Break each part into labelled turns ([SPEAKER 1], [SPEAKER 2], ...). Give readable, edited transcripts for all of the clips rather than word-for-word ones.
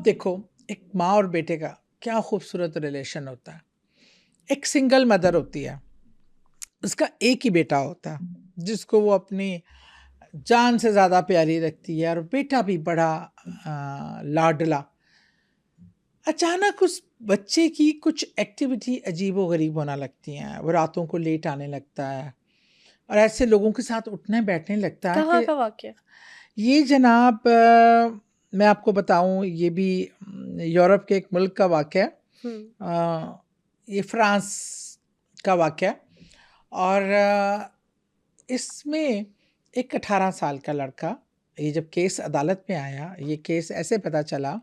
[SPEAKER 1] اب دیکھو ایک ماں اور بیٹے کا کیا خوبصورت ریلیشن ہوتا ہے. ایک سنگل مدر ہوتی ہے, اس کا ایک ہی بیٹا ہوتا ہے جس کو وہ اپنی جان سے زیادہ پیاری رکھتی ہے, اور بیٹا بھی بڑا لاڈلا. اچانک اس بچے کی کچھ ایکٹیویٹی عجیب و غریب ہونا لگتی ہیں, وہ راتوں کو لیٹ آنے لگتا ہے اور ایسے لوگوں کے ساتھ اٹھنے بیٹھنے لگتا ہے
[SPEAKER 2] کہاں
[SPEAKER 1] کہ
[SPEAKER 2] کا واقعہ؟
[SPEAKER 1] یہ جناب میں آپ کو بتاؤں, یہ بھی یورپ کے ایک ملک کا واقعہ ہے, یہ فرانس کا واقعہ ہے. اور اس میں ایک 18 سال کا لڑکا, یہ جب کیس عدالت میں آیا, یہ کیس ایسے پتہ چلا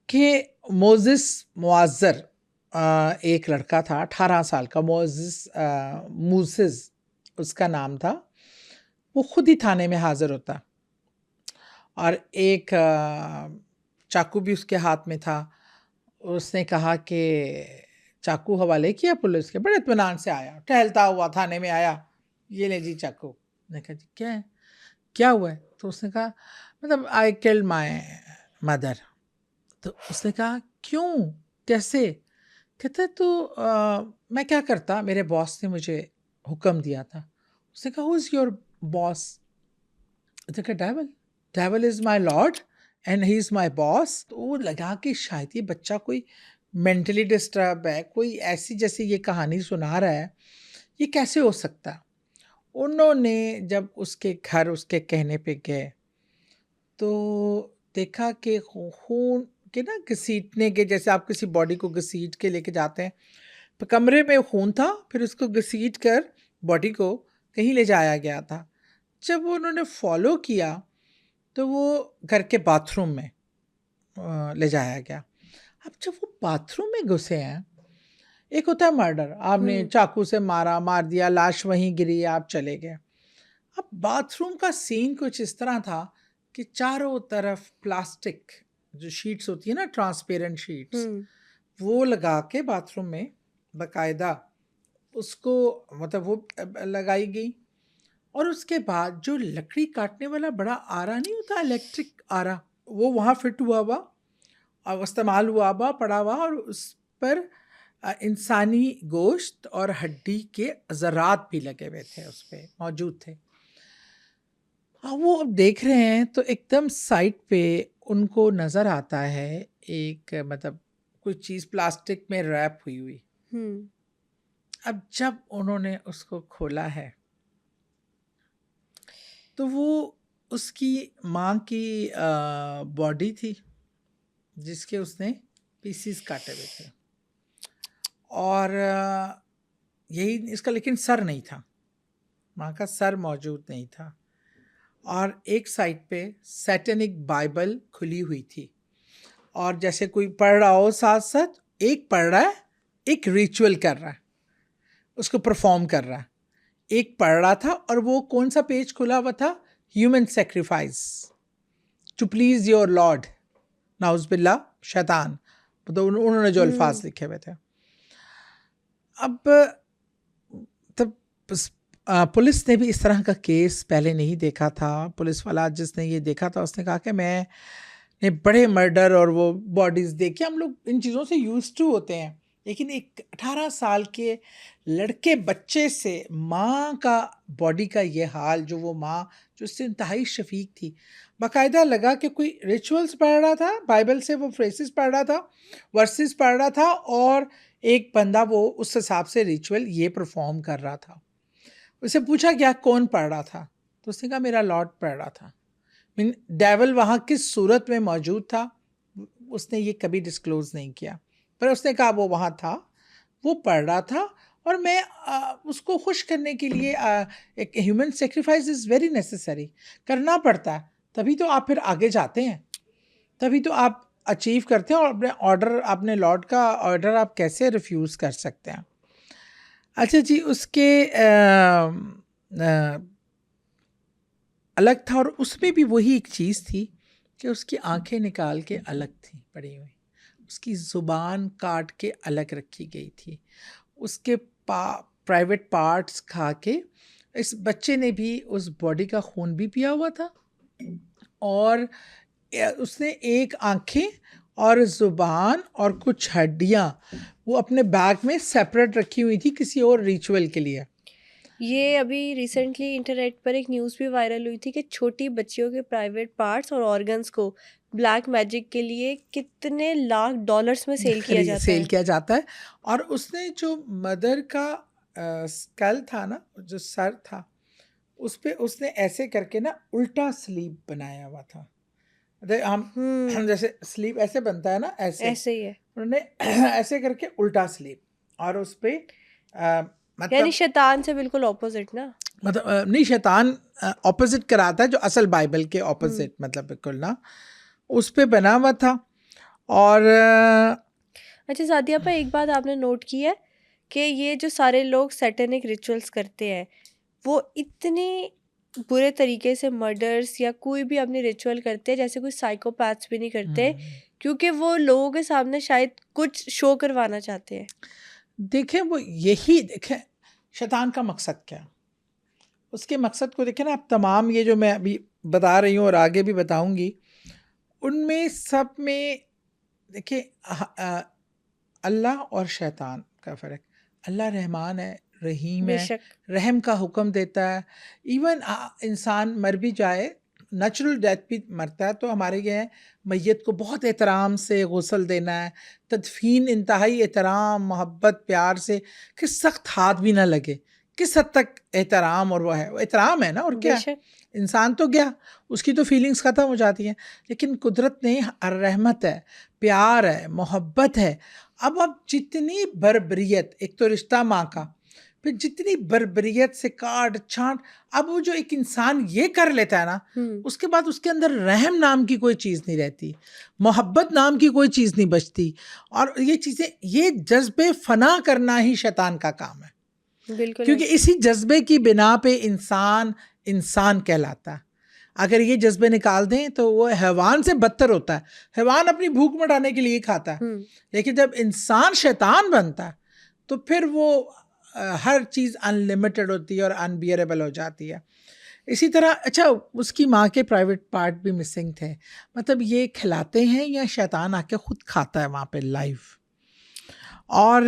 [SPEAKER 1] کہ موزس معذر ایک لڑکا تھا 18 سال کا, موسز اس کا نام تھا. وہ خود ہی تھانے میں حاضر ہوتا اور ایک چاقو بھی اس کے ہاتھ میں تھا. اس نے کہا کہ چاقو حوالے کیا پولیس کے, بڑے اطمینان سے آیا, ٹہلتا ہوا تھانے میں آیا, یہ لے جی چاقو. نے کہا جی کیا ہے, کیا ہوا ہے؟ تو اس نے کہا مطلب آئی کلڈ مائی مدر. تو اس نے کہا کیوں, کیسے؟ کہتا ہے تو میں کیا کرتا, میرے باس نے مجھے حکم دیا تھا. اس نے کہا ہو از یور باس؟ اس نے کہا devil is my lord and he is my boss. تو وہ لگا کہ شاید یہ بچہ کوئی مینٹلی ڈسٹرب ہے, کوئی ایسی جیسے یہ کہانی سنا رہا ہے, یہ کیسے ہو سکتا. انہوں نے جب اس کے گھر اس کے کہنے پہ گئے تو دیکھا کہ خون کے نا گھسیٹنے کے, جیسے آپ کسی باڈی کو گھسیٹ کے لے کے جاتے ہیں, تو کمرے میں خون تھا, پھر اس کو گھسیٹ کر باڈی کو کہیں لے جایا گیا تھا. جب انہوں نے فالو کیا تو وہ گھر کے باتھ روم میں لے جایا گیا. اب جب وہ باتھ روم میں گھسے ہیں, ایک ہوتا ہے مرڈر, آپ نے چاقو سے مار دیا, لاش وہیں گری, آپ چلے گئے. اب باتھ روم کا سین کچھ اس طرح تھا کہ چاروں طرف پلاسٹک جو شیٹس ہوتی ہیں نا, ٹرانسپیرنٹ شیٹس, وہ لگا کے باتھ روم میں باقاعدہ اس کو مطلب وہ لگائی گئی. اور اس کے بعد جو لکڑی کاٹنے والا بڑا آرا نہیں ہوتا, الیکٹرک آرا, وہ وہاں فٹ ہوا ہوا اور استعمال ہوا ہوا پڑا ہوا, اور اس پر انسانی گوشت اور ہڈی کے ذرات بھی لگے ہوئے تھے, اس پہ موجود تھے. وہ اب دیکھ رہے ہیں تو ایک دم سائٹ پہ ان کو نظر آتا ہے ایک مطلب کوئی چیز پلاسٹک میں ریپ ہوئی ہوئی. اب جب انہوں نے اس کو کھولا ہے تو وہ اس کی ماں کی باڈی تھی جس کے اس نے پیسز کاٹے ہوئے تھے, اور یہی اس کا, لیکن سر نہیں تھا, ماں کا سر موجود نہیں تھا. اور ایک سائڈ پہ سیٹنک بائبل کھلی ہوئی تھی, اور جیسے کوئی پڑھ رہا ہو ساتھ ساتھ, ایک پڑھ رہا ہے, ایک ریچول کر رہا ہے, اس کو پرفارم کر رہا ہے. ایک پڑھ رہا تھا, اور وہ کون سا پیج کھلا ہوا تھا, human sacrifice to please your lord, نعوذ باللہ شیطان, تو انہوں نے جو الفاظ لکھے ہوئے تھے. اب تب پولیس نے بھی اس طرح کا کیس پہلے نہیں دیکھا تھا. پولیس والا جس نے یہ دیکھا تھا اس نے کہا کہ میں نے بڑے مرڈر اور وہ باڈیز دیکھے, ہم لوگ ان چیزوں سے یوز ٹو ہوتے ہیں, لیکن ایک 18 سال کے لڑکے بچے سے ماں کا باڈی کا یہ حال, جو وہ ماں جو اس سے انتہائی شفیق تھی, باقاعدہ لگا کہ کوئی ریچولز پڑھ رہا تھا, بائبل سے وہ فریسز پڑھ رہا تھا, ورسز پڑھ رہا تھا, اور ایک بندہ وہ اس حساب سے ریچول یہ پرفارم کر رہا تھا. اسے پوچھا کیا کون پڑھ رہا تھا, تو اس نے کہا میرا لارڈ پڑھ رہا تھا. ڈیول وہاں کس صورت میں موجود تھا اس نے یہ کبھی ڈسکلوز نہیں کیا, پر اس نے کہا وہ وہاں تھا, وہ پڑھ رہا تھا, اور میں اس کو خوش کرنے کے لیے ایک human sacrifice is very necessary, کرنا پڑتا ہے, تبھی تو آپ پھر آگے جاتے ہیں, تبھی تو آپ اچیو کرتے ہیں, اور اپنے آرڈر, اپنے لارڈ کا آرڈر آپ کیسے ریفیوز کر سکتے ہیں. اچھا جی, اس کے الگ تھا, اور اس میں بھی وہی ایک چیز تھی کہ اس کی آنکھیں نکال کے الگ تھیں پڑی ہوئی, اس کی زبان کاٹ کے الگ رکھی گئی تھی, اس کے پرائیویٹ پارٹس کھا کے. اس بچے نے بھی اس باڈی کا خون بھی پیا ہوا تھا, اور اس نے ایک آنکھیں اور زبان اور کچھ ہڈیاں وہ اپنے بیگ میں سیپریٹ رکھی ہوئی تھی کسی اور ریچول کے لیے.
[SPEAKER 2] یہ ابھی ریسنٹلی انٹرنیٹ پر ایک نیوز بھی وائرل ہوئی تھی کہ چھوٹی بچیوں کے پرائیویٹ پارٹس اور آرگنز کو بلیک میجک کے لیے کتنے لاکھ ڈالرز میں سیل کیا
[SPEAKER 1] جاتا ہے. اور اس نے جو مدر کا اسکل تھا نا, جو سر تھا, اس پہ اس نے ایسے کر کے نا الٹا سلیپ بنایا ہوا تھا. ہم جیسے سلیپ ایسے بنتا ہے نا, ایسے ہی ہے, انہوں نے ایسے کر کے الٹا سلیپ, اور اس پہ
[SPEAKER 2] یعنی شیطان سے بالکل اپوزٹ نا,
[SPEAKER 1] مطلب نہیں, شیطان اپوزٹ کراتا ہے جو اصل بائبل کے اپوزٹ, مطلب بالکل نا اس پہ بنا ہوا تھا. اور
[SPEAKER 2] اچھا سعدیہ پر ایک بات آپ نے نوٹ کی ہے کہ یہ جو سارے لوگ سیٹینک ریچولز کرتے ہیں وہ اتنے برے طریقے سے مرڈرز یا کوئی بھی اپنی ریچول کرتے ہیں جیسے کوئی سائیکوپیتھس بھی نہیں کرتے, کیونکہ وہ لوگوں کے سامنے شاید کچھ شو کروانا چاہتے ہیں.
[SPEAKER 1] دیکھیں وہ یہی دیکھیں شیطان کا مقصد کیا, اس کے مقصد کو دیکھیں نا آپ. تمام یہ جو میں ابھی بتا رہی ہوں اور آگے بھی بتاؤں گی, ان میں سب میں دیکھیں اللہ اور شیطان کا فرق. اللہ رحمان ہے, رحیم ہے, رحم کا حکم دیتا ہے. ایون انسان مر بھی جائے, نیچرل ڈیتھ بھی مرتا ہے, تو ہمارے یہ میت کو بہت احترام سے غسل دینا ہے, تدفین انتہائی احترام, محبت, پیار سے, کہ سخت ہاتھ بھی نہ لگے. کس حد تک احترام, اور وہ ہے وہ احترام ہے نا, اور کیا انسان تو گیا, اس کی تو فیلنگز ختم ہو جاتی ہیں. لیکن قدرت نے رحمت ہے, پیار ہے, محبت ہے. اب جتنی بربریت, ایک تو رشتہ ماں کا, پھر جتنی بربریت سے کاٹ چھانٹ, اب وہ جو ایک انسان یہ کر لیتا ہے نا, اس کے بعد اس کے اندر رحم نام کی کوئی چیز نہیں رہتی, محبت نام کی کوئی چیز نہیں بچتی. اور یہ چیزیں, یہ جذبے فنا کرنا ہی شیطان کا کام ہے,
[SPEAKER 2] بالکل,
[SPEAKER 1] کیونکہ اسی جذبے کی بنا پہ انسان کہلاتا ہے. اگر یہ جذبے نکال دیں تو وہ حیوان سے بدتر ہوتا ہے. حیوان اپنی بھوک مٹانے کے لیے کھاتا ہے, لیکن جب انسان شیطان بنتا ہے تو پھر وہ ہر چیز انلمیٹڈ ہوتی ہے اور انبیئریبل ہو جاتی ہے. اسی طرح اچھا اس کی ماں کے پرائیویٹ پارٹ بھی مسنگ تھے, مطلب یہ کھلاتے ہیں یا شیطان آ کے خود کھاتا ہے وہاں پہ لائیو. اور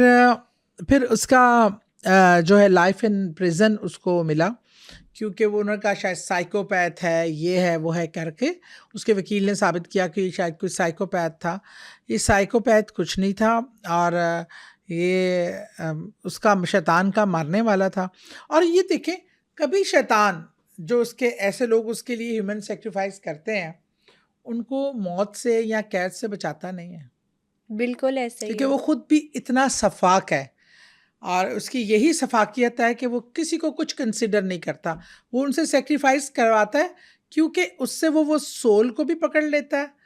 [SPEAKER 1] پھر اس کا جو ہے لائف ان پریزن اس کو ملا, کیونکہ وہ انہوں نے کہا شاید سائیکوپیتھ ہے, یہ ہے وہ ہے کر کے. اس کے وکیل نے ثابت کیا کہ شاید کوئی سائیکوپیتھ تھا. یہ سائیکوپیتھ کچھ نہیں تھا, اور یہ اس کا شیطان کا مارنے والا تھا. اور یہ دیکھیں کبھی شیطان جو اس کے ایسے لوگ اس کے لیے ہیومن سیکریفائس کرتے ہیں, ان کو موت سے یا قید سے بچاتا نہیں ہے.
[SPEAKER 2] بالکل ایسے ہی,
[SPEAKER 1] کیونکہ وہ خود بھی اتنا شفاق ہے, اور اس کی یہی شفاقیت ہے کہ وہ کسی کو کچھ کنسیڈر نہیں کرتا. وہ ان سے سیکریفائس کرواتا ہے کیونکہ اس سے وہ سول کو بھی پکڑ لیتا ہے,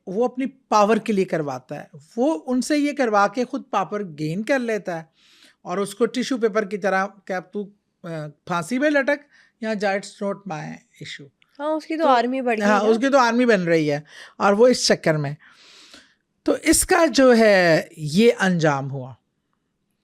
[SPEAKER 1] وہ اپنی پاور کے لیے کرواتا ہے. وہ ان سے یہ کروا کے خود پاور گین کر لیتا ہے, اور اس کو ٹیشو پیپر کی طرح کہ اب تو پھانسی میں لٹک یا اٹس ناٹ مائی ایشو.
[SPEAKER 2] ہاں اس کی تو آرمی بڑھ گئی,
[SPEAKER 1] ہاں اس کی تو آرمی بن رہی ہے, اور وہ اس چکر میں. تو اس کا جو ہے یہ انجام ہوا.